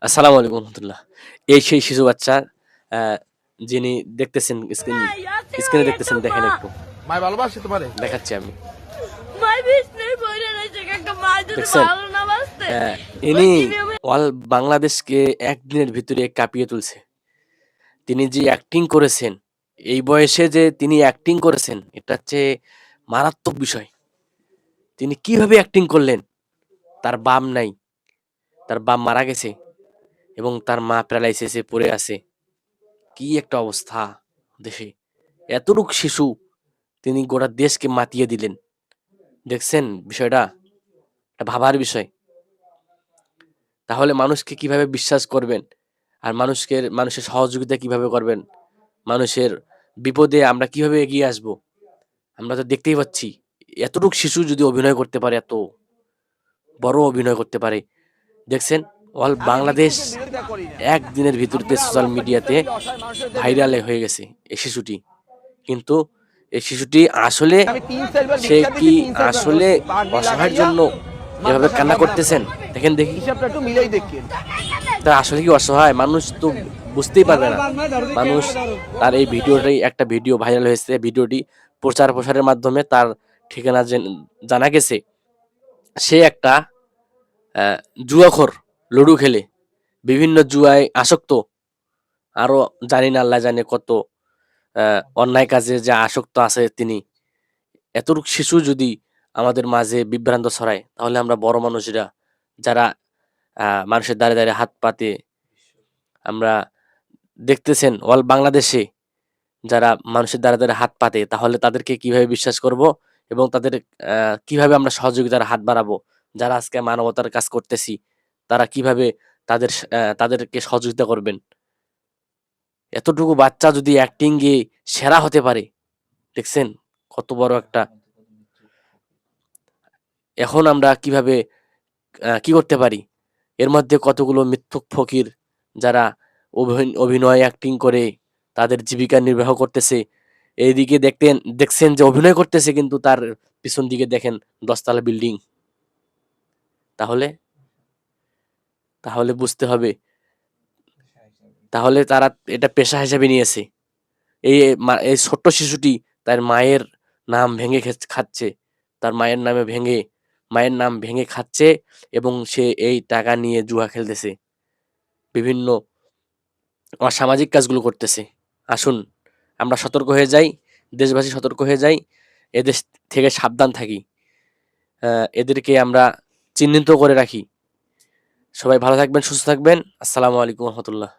আসসালামু আলাইকুম রহমতুল্লাহ। এই সেই শিশু বাচ্চা আহ, যিনি দেখতেছেন স্ক্রিনে দেখতেছেন, দেখেন একটু মায় ভালোবাসে তোমারে। দেখাচ্ছি আমি। মাই বিছনায় পইড়া রইছে কাকা, মা যদি দেখছেন ভালো না বাসতে আহ, ওই ইনি টিভি অল বাংলাদেশকে একদিনের ভিতরে কাঁপিয়ে তুলছে। তিনি যে অ্যাক্টিং করেছেন, এই বয়সে যে তিনি অ্যাক্টিং করেছেন, এটা হচ্ছে মারাত্মক বিষয়। তিনি কিভাবে অ্যাক্টিং করলেন? তার বাম নাই, তার বাম মারা গেছে এবং তার মা প্যারালাইসিসে পড়ে আছে। কি একটা অবস্থা দেশে! এতটুক শিশু, তিনি গোটা দেশকে মাতিয়ে দিলেন। দেখছেন বিষয়টা? এটা ভাবার বিষয়। তাহলে মানুষকে কিভাবে বিশ্বাস করবেন? আর মানুষের সহযোগিতা কিভাবে করবেন? মানুষের বিপদে আমরা কিভাবে এগিয়ে আসবো? আমরা তো দেখতেই পাচ্ছি, এতটুক শিশু যদি অভিনয় করতে পারে, এত বড় অভিনয় করতে পারে, দেখছেন অল আমি বাংলাদেশ ভিক্ষুকের বিরোধিতা করি না। একদিনের ভিতরতে আমরা সোশ্যাল আল্লাহর পথে মিডিয়াতে চলি, অসহায় মানুষদের দেখে ভাইরাল চলি। হয়ে গেছে এই শিশুটি। কিন্তু এই শিশুটি আসলে, আমি 3-4 বার সে ভিক্ষা কি দিছি, 3-4 বার আসলে বসছি। পাগড়ি অসহায়ের লাগাইয়া জন্য এভাবে মাদ্রাসার কান্না বদনাম করতেছেন? করে। দেখেন দেখি, হিসাবটা একটু মিলাই দেখেন। তা আসলে কি অসহায় মানুষ? তো বুঝতেই পারবে না মানুষ। তার এই ভিডিওটাই, একটা ভিডিও ভাইরাল হয়েছে, ভিডিওটি প্রচার প্রসারের মাধ্যমে তার ঠিকানা জানা গেছে। সে একটা আহ, জুয়াখোর, লুডো খেলে, বিভিন্ন জুয়ায় আসক্ত, আরো জানি না আল্লাহ জানে কত অন্যায় কাজে যে আসক্ত আছে তিনি। এতটুকু শিশু যদি আমাদের মাঝে বিভ্রান্ত ছড়ায়, তাহলে আমরা বড় মানুষরা, যারা মানুষের দ্বারে দ্বারে হাত পাতে, আমরা দেখতেছেন অল বাংলাদেশে যারা মানুষের দ্বারা দ্বারা হাত পাতে, তাহলে তাদেরকে কিভাবে বিশ্বাস করব? এবং তাদের কিভাবে আমরা সহযোগিতার হাত বাড়াবো? যারা আজকে মানবতার কাজ করতেছি, তারা কিভাবে তাদেরকে সহযোগিতা করবেন? এতটুকু বাচ্চা যদি অ্যাক্টিং এ সেরা হতে পারে, দেখছেন কত বড় একটা। এখন আমরা কিভাবে কি করতে পারি? এর মধ্যে কতগুলো মিথ্যুক ফকির, যারা অভিনয় অ্যাক্টিং করে তাদের জীবিকা নির্বাহ করতেছে। এইদিকে দেখছেন যে অভিনয় করতেছে, কিন্তু তার পিছন দিকে দেখেন 10 তলা বিল্ডিং। তাহলে তাহলে বুঝতে হবে, তাহলে তারা এটা পেশা হিসেবে নিয়েছে। এই ছোট্ট শিশুটি তার মায়ের নাম ভেঙে খাচ্ছে, তার মায়ের নাম ভেঙে খাচ্ছে, এবং সে এই টাকা নিয়ে জুয়া খেলতেছে, বিভিন্ন অসামাজিক কাজগুলো করতেছে। আসুন আমরা সতর্ক হয়ে যাই, দেশবাসী সতর্ক হয়ে যাই, এদেশ থেকে সাবধান থাকি, এদেরকে আমরা চিহ্নিত করে রাখি। সবাই ভালো থাকবেন, সুস্থ থাকবেন। আসসালামু আলাইকুম রহমতুল্লাহ।